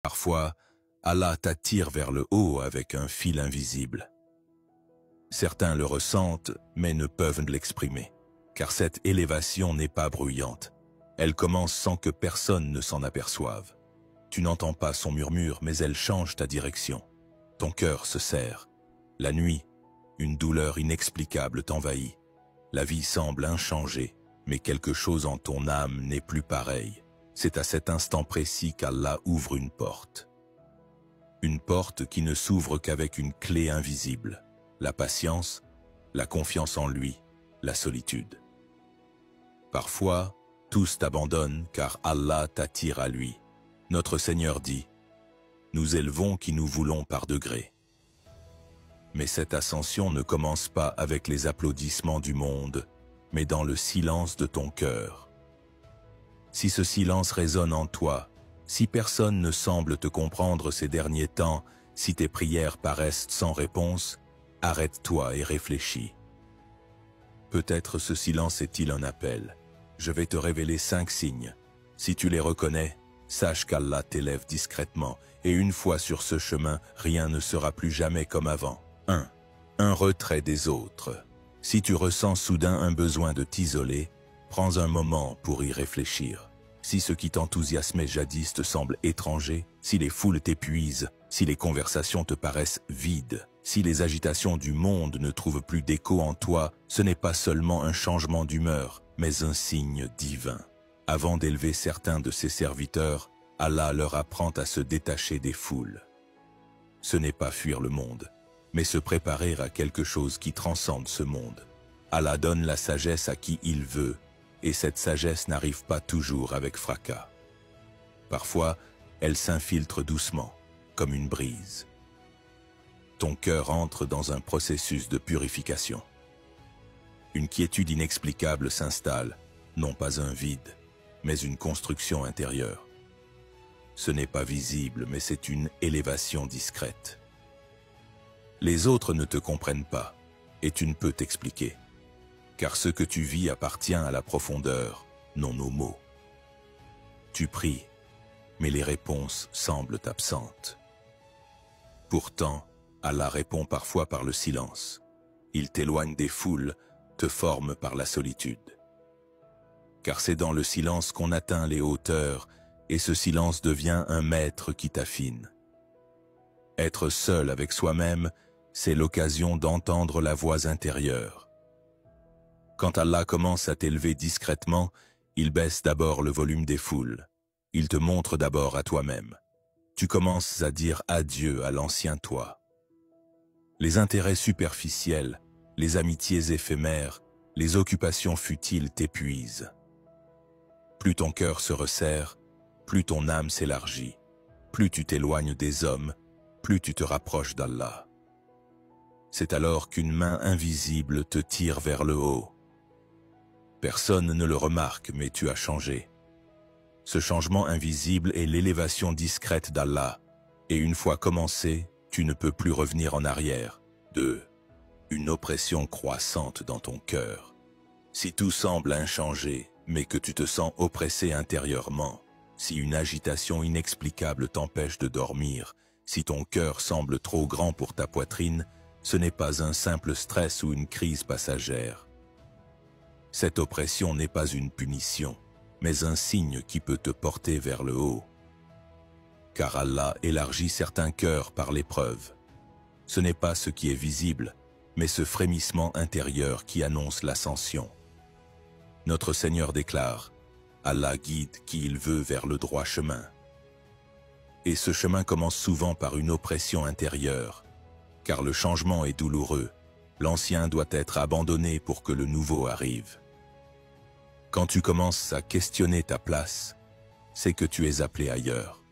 Parfois, Allah t'attire vers le haut avec un fil invisible. Certains le ressentent, mais ne peuvent l'exprimer, car cette élévation n'est pas bruyante. Elle commence sans que personne ne s'en aperçoive. Tu n'entends pas son murmure, mais elle change ta direction. Ton cœur se serre. La nuit, une douleur inexplicable t'envahit. La vie semble inchangée, mais quelque chose en ton âme n'est plus pareil. C'est à cet instant précis qu'Allah ouvre une porte. Une porte qui ne s'ouvre qu'avec une clé invisible. La patience, la confiance en lui, la solitude. Parfois, tous t'abandonnent car Allah t'attire à lui. Notre Seigneur dit, « Nous élevons qui nous voulons par degrés. » Mais cette ascension ne commence pas avec les applaudissements du monde, mais dans le silence de ton cœur. Si ce silence résonne en toi, si personne ne semble te comprendre ces derniers temps, si tes prières paraissent sans réponse, arrête-toi et réfléchis. Peut-être ce silence est-il un appel. Je vais te révéler 5 signes. Si tu les reconnais, sache qu'Allah t'élève discrètement, et une fois sur ce chemin, rien ne sera plus jamais comme avant. 1. Un retrait des autres. Si tu ressens soudain un besoin de t'isoler, prends un moment pour y réfléchir. Si ce qui t'enthousiasmait jadis te semble étranger, si les foules t'épuisent, si les conversations te paraissent vides, si les agitations du monde ne trouvent plus d'écho en toi, ce n'est pas seulement un changement d'humeur, mais un signe divin. Avant d'élever certains de ses serviteurs, Allah leur apprend à se détacher des foules. Ce n'est pas fuir le monde, mais se préparer à quelque chose qui transcende ce monde. Allah donne la sagesse à qui il veut, et cette sagesse n'arrive pas toujours avec fracas. Parfois, elle s'infiltre doucement, comme une brise. Ton cœur entre dans un processus de purification. Une quiétude inexplicable s'installe, non pas un vide, mais une construction intérieure. Ce n'est pas visible, mais c'est une élévation discrète. Les autres ne te comprennent pas, et tu ne peux t'expliquer. Car ce que tu vis appartient à la profondeur, non aux mots. Tu pries, mais les réponses semblent absentes. Pourtant, Allah répond parfois par le silence. Il t'éloigne des foules, te forme par la solitude. Car c'est dans le silence qu'on atteint les hauteurs, et ce silence devient un maître qui t'affine. Être seul avec soi-même, c'est l'occasion d'entendre la voix intérieure. Quand Allah commence à t'élever discrètement, il baisse d'abord le volume des foules. Il te montre d'abord à toi-même. Tu commences à dire adieu à l'ancien toi. Les intérêts superficiels, les amitiés éphémères, les occupations futiles t'épuisent. Plus ton cœur se resserre, plus ton âme s'élargit. Plus tu t'éloignes des hommes, plus tu te rapproches d'Allah. C'est alors qu'une main invisible te tire vers le haut. Personne ne le remarque, mais tu as changé. Ce changement invisible est l'élévation discrète d'Allah, et une fois commencé, tu ne peux plus revenir en arrière. 2. Une oppression croissante dans ton cœur. Si tout semble inchangé, mais que tu te sens oppressé intérieurement, si une agitation inexplicable t'empêche de dormir, si ton cœur semble trop grand pour ta poitrine, ce n'est pas un simple stress ou une crise passagère. Cette oppression n'est pas une punition, mais un signe qui peut te porter vers le haut. Car Allah élargit certains cœurs par l'épreuve. Ce n'est pas ce qui est visible, mais ce frémissement intérieur qui annonce l'ascension. Notre Seigneur déclare, Allah guide qui il veut vers le droit chemin. Et ce chemin commence souvent par une oppression intérieure, car le changement est douloureux. L'ancien doit être abandonné pour que le nouveau arrive. Quand tu commences à questionner ta place, c'est que tu es appelé ailleurs.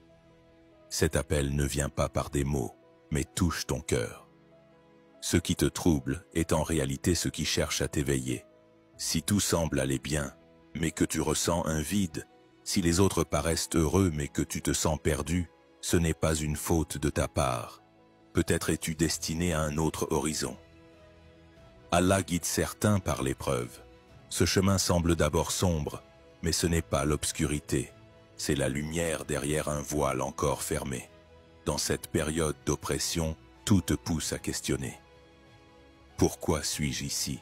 Cet appel ne vient pas par des mots, mais touche ton cœur. Ce qui te trouble est en réalité ce qui cherche à t'éveiller. Si tout semble aller bien, mais que tu ressens un vide, si les autres paraissent heureux mais que tu te sens perdu, ce n'est pas une faute de ta part. Peut-être es-tu destiné à un autre horizon. Allah guide certains par l'épreuve. Ce chemin semble d'abord sombre, mais ce n'est pas l'obscurité. C'est la lumière derrière un voile encore fermé. Dans cette période d'oppression, tout te pousse à questionner. Pourquoi suis-je ici?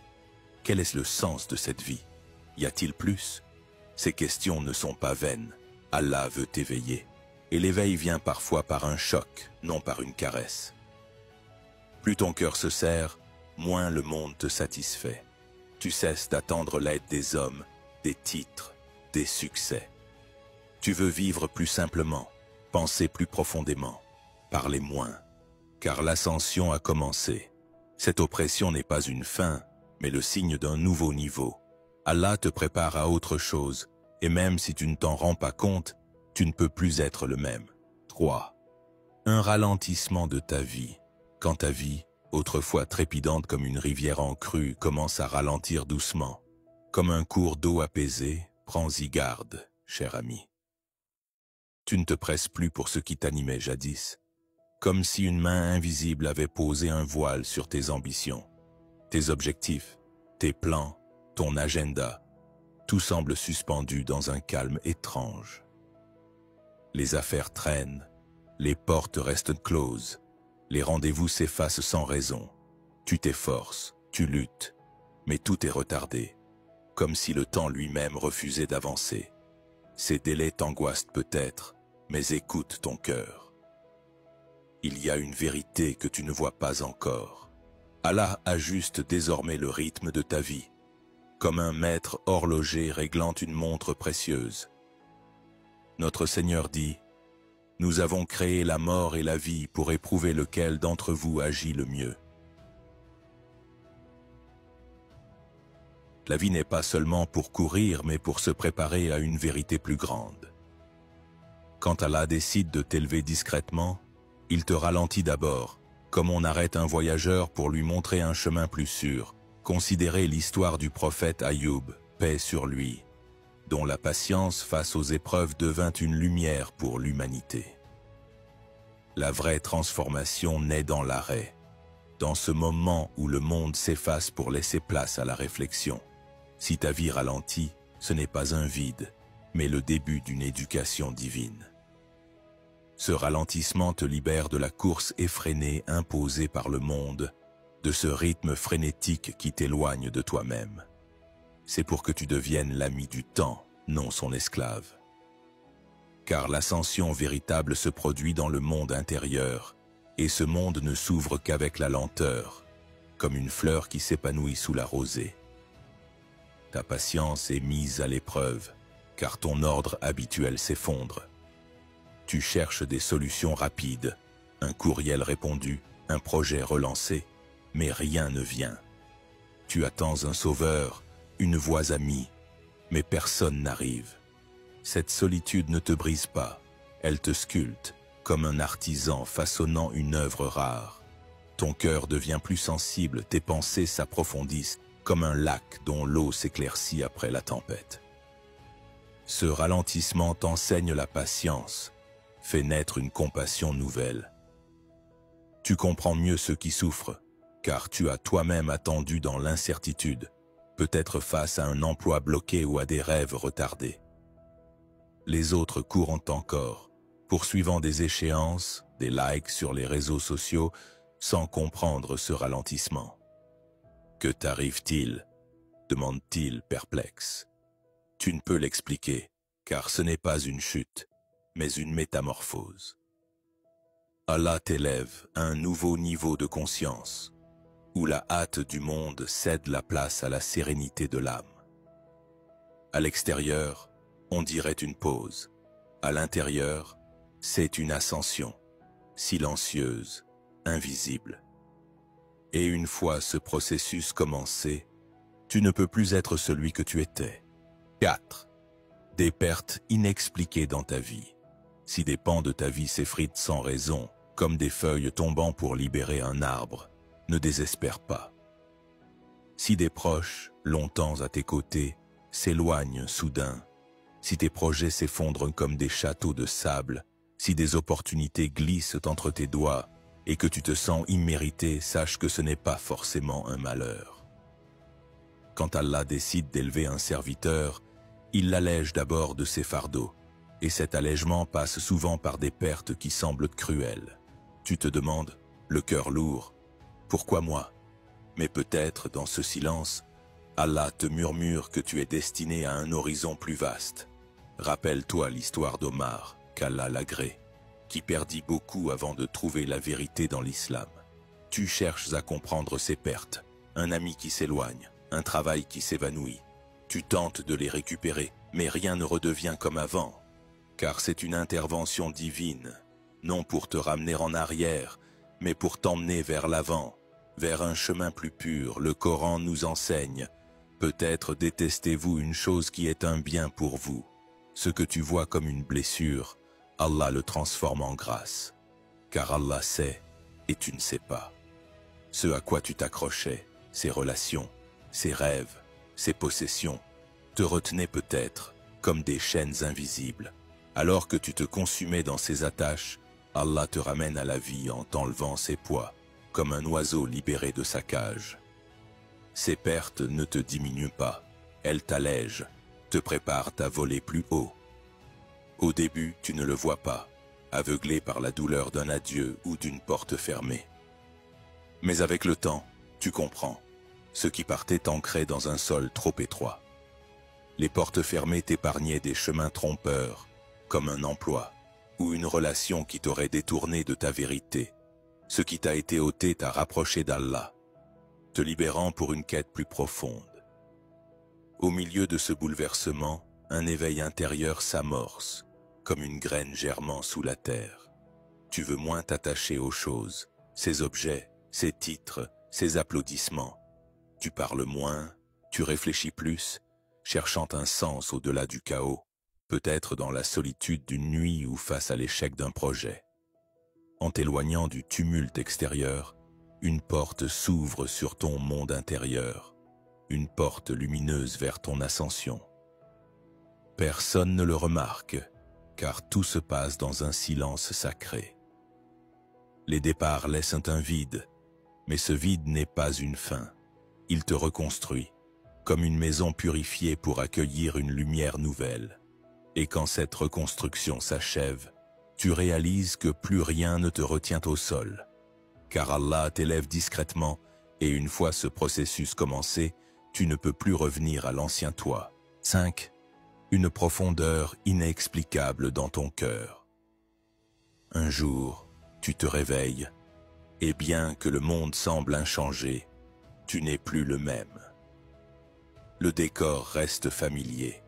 Quel est le sens de cette vie? Y a-t-il plus? Ces questions ne sont pas vaines. Allah veut t'éveiller. Et l'éveil vient parfois par un choc, non par une caresse. Plus ton cœur se serre, moins le monde te satisfait. Tu cesses d'attendre l'aide des hommes, des titres, des succès. Tu veux vivre plus simplement, penser plus profondément, parler moins. Car l'ascension a commencé. Cette oppression n'est pas une fin, mais le signe d'un nouveau niveau. Allah te prépare à autre chose, et même si tu ne t'en rends pas compte, tu ne peux plus être le même. 3. Un ralentissement de ta vie. Quand ta vie, autrefois trépidante comme une rivière en crue, commence à ralentir doucement. Comme un cours d'eau apaisé, prends-y garde, cher ami. Tu ne te presses plus pour ce qui t'animait jadis, comme si une main invisible avait posé un voile sur tes ambitions, tes objectifs, tes plans, ton agenda. Tout semble suspendu dans un calme étrange. Les affaires traînent, les portes restent closes, les rendez-vous s'effacent sans raison. Tu t'efforces, tu luttes, mais tout est retardé, comme si le temps lui-même refusait d'avancer. Ces délais t'angoissent peut-être, mais écoute ton cœur. Il y a une vérité que tu ne vois pas encore. Allah ajuste désormais le rythme de ta vie, comme un maître horloger réglant une montre précieuse. Notre Seigneur dit, « Nous avons créé la mort et la vie pour éprouver lequel d'entre vous agit le mieux. » La vie n'est pas seulement pour courir, mais pour se préparer à une vérité plus grande. Quand Allah décide de t'élever discrètement, il te ralentit d'abord, comme on arrête un voyageur pour lui montrer un chemin plus sûr. Considérez l'histoire du prophète Ayoub, paix sur lui, dont la patience face aux épreuves devint une lumière pour l'humanité. La vraie transformation naît dans l'arrêt, dans ce moment où le monde s'efface pour laisser place à la réflexion. Si ta vie ralentit, ce n'est pas un vide, mais le début d'une éducation divine. Ce ralentissement te libère de la course effrénée imposée par le monde, de ce rythme frénétique qui t'éloigne de toi-même. C'est pour que tu deviennes l'ami du temps, non son esclave. Car l'ascension véritable se produit dans le monde intérieur, et ce monde ne s'ouvre qu'avec la lenteur, comme une fleur qui s'épanouit sous la rosée. Ta patience est mise à l'épreuve, car ton ordre habituel s'effondre. Tu cherches des solutions rapides, un courriel répondu, un projet relancé, mais rien ne vient. Tu attends un sauveur, une voix amie, mais personne n'arrive. Cette solitude ne te brise pas, elle te sculpte, comme un artisan façonnant une œuvre rare. Ton cœur devient plus sensible, tes pensées s'approfondissent, comme un lac dont l'eau s'éclaircit après la tempête. Ce ralentissement t'enseigne la patience, fait naître une compassion nouvelle. Tu comprends mieux ceux qui souffrent, car tu as toi-même attendu dans l'incertitude, peut-être face à un emploi bloqué ou à des rêves retardés. Les autres courent encore, poursuivant des échéances, des likes sur les réseaux sociaux, sans comprendre ce ralentissement. Que t'arrive-t-il? Demande-t-il perplexe. Tu ne peux l'expliquer, car ce n'est pas une chute, mais une métamorphose. Allah t'élève à un nouveau niveau de conscience, où la hâte du monde cède la place à la sérénité de l'âme. À l'extérieur, on dirait une pause. À l'intérieur, c'est une ascension, silencieuse, invisible. Et une fois ce processus commencé, tu ne peux plus être celui que tu étais. 4. Des pertes inexpliquées dans ta vie. Si des pans de ta vie s'effritent sans raison, comme des feuilles tombant pour libérer un arbre, ne désespère pas. Si des proches, longtemps à tes côtés, s'éloignent soudain, si tes projets s'effondrent comme des châteaux de sable, si des opportunités glissent entre tes doigts et que tu te sens immérité, sache que ce n'est pas forcément un malheur. Quand Allah décide d'élever un serviteur, il l'allège d'abord de ses fardeaux, Et cet allègement passe souvent par des pertes qui semblent cruelles. Tu te demandes, le cœur lourd, pourquoi moi? Mais peut-être dans ce silence, Allah te murmure que tu es destiné à un horizon plus vaste. Rappelle-toi l'histoire d'Omar, qu'Allah l'agrée, qui perdit beaucoup avant de trouver la vérité dans l'islam. Tu cherches à comprendre ses pertes, un ami qui s'éloigne, un travail qui s'évanouit. Tu tentes de les récupérer, mais rien ne redevient comme avant, car c'est une intervention divine, non pour te ramener en arrière, mais pour t'emmener vers l'avant, vers un chemin plus pur. Le Coran nous enseigne, peut-être détestez-vous une chose qui est un bien pour vous. Ce que tu vois comme une blessure, Allah le transforme en grâce, car Allah sait et tu ne sais pas. Ce à quoi tu t'accrochais, ces relations, ces rêves, ces possessions, te retenaient peut-être comme des chaînes invisibles. Alors que tu te consumais dans ces attaches, Allah te ramène à la vie en t'enlevant ses poids, comme un oiseau libéré de sa cage. Ces pertes ne te diminuent pas, elles t'allègent, te préparent à voler plus haut. Au début, tu ne le vois pas, aveuglé par la douleur d'un adieu ou d'une porte fermée. Mais avec le temps, tu comprends, ce qui partait ancré dans un sol trop étroit. Les portes fermées t'épargnaient des chemins trompeurs, comme un emploi, ou une relation qui t'aurait détourné de ta vérité. Ce qui t'a été ôté t'a rapproché d'Allah, te libérant pour une quête plus profonde. Au milieu de ce bouleversement, un éveil intérieur s'amorce, comme une graine germant sous la terre. Tu veux moins t'attacher aux choses, ces objets, ces titres, ces applaudissements. Tu parles moins, tu réfléchis plus, cherchant un sens au-delà du chaos, peut-être dans la solitude d'une nuit ou face à l'échec d'un projet. En t'éloignant du tumulte extérieur, une porte s'ouvre sur ton monde intérieur, une porte lumineuse vers ton ascension. Personne ne le remarque, car tout se passe dans un silence sacré. Les départs laissent un vide, mais ce vide n'est pas une fin. Il te reconstruit, comme une maison purifiée pour accueillir une lumière nouvelle. Et quand cette reconstruction s'achève, tu réalises que plus rien ne te retient au sol, car Allah t'élève discrètement et une fois ce processus commencé, tu ne peux plus revenir à l'ancien toi. 5. Une profondeur inexplicable dans ton cœur. Un jour, tu te réveilles, et bien que le monde semble inchangé, tu n'es plus le même. Le décor reste familier,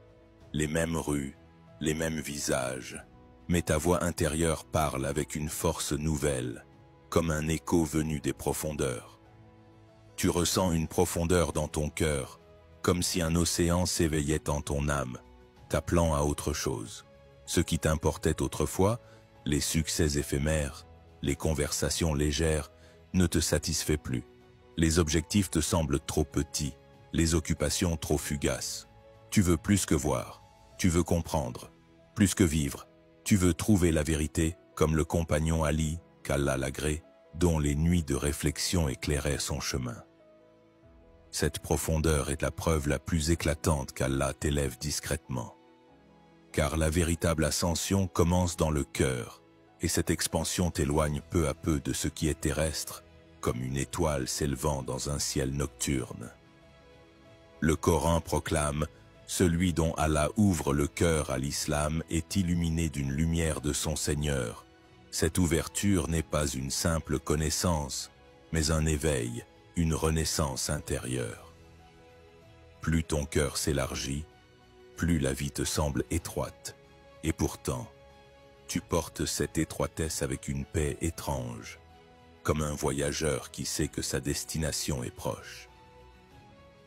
les mêmes rues, les mêmes visages, mais ta voix intérieure parle avec une force nouvelle, comme un écho venu des profondeurs. Tu ressens une profondeur dans ton cœur, comme si un océan s'éveillait en ton âme, t'appelant à autre chose. Ce qui t'importait autrefois, les succès éphémères, les conversations légères, ne te satisfait plus. Les objectifs te semblent trop petits, les occupations trop fugaces. Tu veux plus que voir, tu veux comprendre, plus que vivre. Tu veux trouver la vérité, comme le compagnon Ali, qu'Allah l'agrée, dont les nuits de réflexion éclairaient son chemin. Cette profondeur est la preuve la plus éclatante qu'Allah t'élève discrètement. Car la véritable ascension commence dans le cœur, et cette expansion t'éloigne peu à peu de ce qui est terrestre, comme une étoile s'élevant dans un ciel nocturne. Le Coran proclame « Celui dont Allah ouvre le cœur à l'islam est illuminé d'une lumière de son Seigneur. Cette ouverture n'est pas une simple connaissance, mais un éveil, une renaissance intérieure. Plus ton cœur s'élargit, plus la vie te semble étroite, et pourtant, tu portes cette étroitesse avec une paix étrange, comme un voyageur qui sait que sa destination est proche.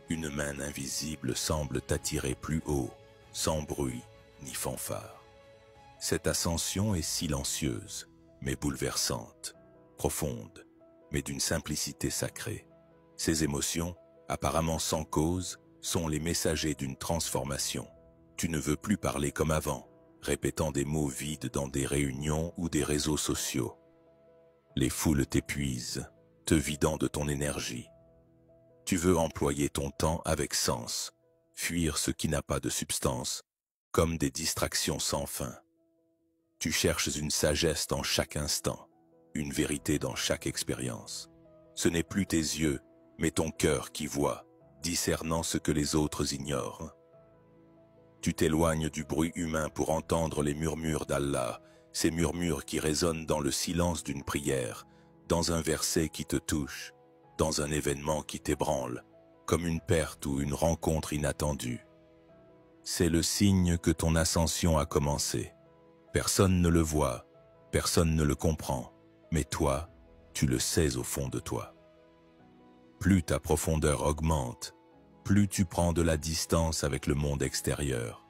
Une main invisible semble t'attirer plus haut, sans bruit ni fanfare. Cette ascension est silencieuse, mais bouleversante, profonde, mais d'une simplicité sacrée. Ces émotions, apparemment sans cause, sont les messagers d'une transformation. Tu ne veux plus parler comme avant, répétant des mots vides dans des réunions ou des réseaux sociaux. Les foules t'épuisent, te vidant de ton énergie. Tu veux employer ton temps avec sens, fuir ce qui n'a pas de substance, comme des distractions sans fin. Tu cherches une sagesse dans chaque instant, une vérité dans chaque expérience. Ce n'est plus tes yeux, mais ton cœur qui voit, discernant ce que les autres ignorent. Tu t'éloignes du bruit humain pour entendre les murmures d'Allah, ces murmures qui résonnent dans le silence d'une prière, dans un verset qui te touche, dans un événement qui t'ébranle, comme une perte ou une rencontre inattendue. C'est le signe que ton ascension a commencé. Personne ne le voit, personne ne le comprend, mais toi, tu le sais au fond de toi. Plus ta profondeur augmente, plus tu prends de la distance avec le monde extérieur.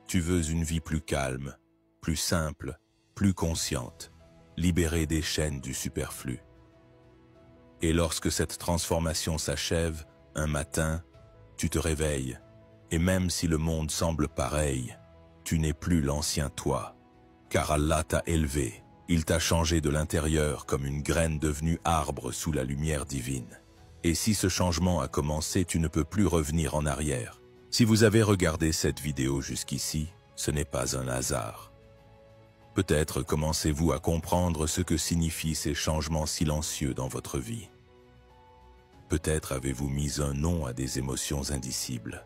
Tu veux une vie plus calme, plus simple, plus consciente, libérée des chaînes du superflu. Et lorsque cette transformation s'achève, un matin, tu te réveilles, et même si le monde semble pareil, tu n'es plus l'ancien toi, car Allah t'a élevé, il t'a changé de l'intérieur comme une graine devenue arbre sous la lumière divine. Et si ce changement a commencé, tu ne peux plus revenir en arrière. Si vous avez regardé cette vidéo jusqu'ici, ce n'est pas un hasard. Peut-être commencez-vous à comprendre ce que signifient ces changements silencieux dans votre vie. Peut-être avez-vous mis un nom à des émotions indicibles.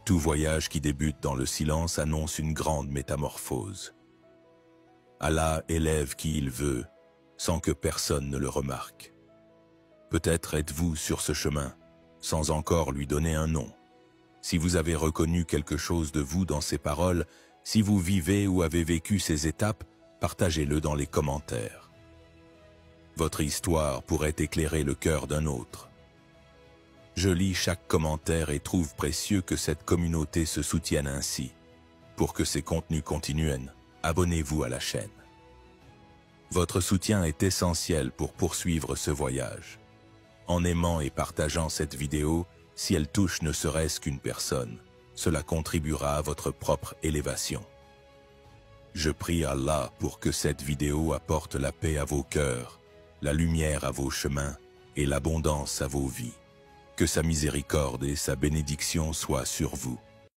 Tout voyage qui débute dans le silence annonce une grande métamorphose. Allah élève qui il veut, sans que personne ne le remarque. Peut-être êtes-vous sur ce chemin, sans encore lui donner un nom. Si vous avez reconnu quelque chose de vous dans ces paroles, si vous vivez ou avez vécu ces étapes, partagez-le dans les commentaires. Votre histoire pourrait éclairer le cœur d'un autre. Je lis chaque commentaire et trouve précieux que cette communauté se soutienne ainsi. Pour que ces contenus continuent, abonnez-vous à la chaîne. Votre soutien est essentiel pour poursuivre ce voyage. En aimant et partageant cette vidéo, si elle touche ne serait-ce qu'une personne, cela contribuera à votre propre élévation. Je prie Allah pour que cette vidéo apporte la paix à vos cœurs, la lumière à vos chemins et l'abondance à vos vies. Que sa miséricorde et sa bénédiction soient sur vous.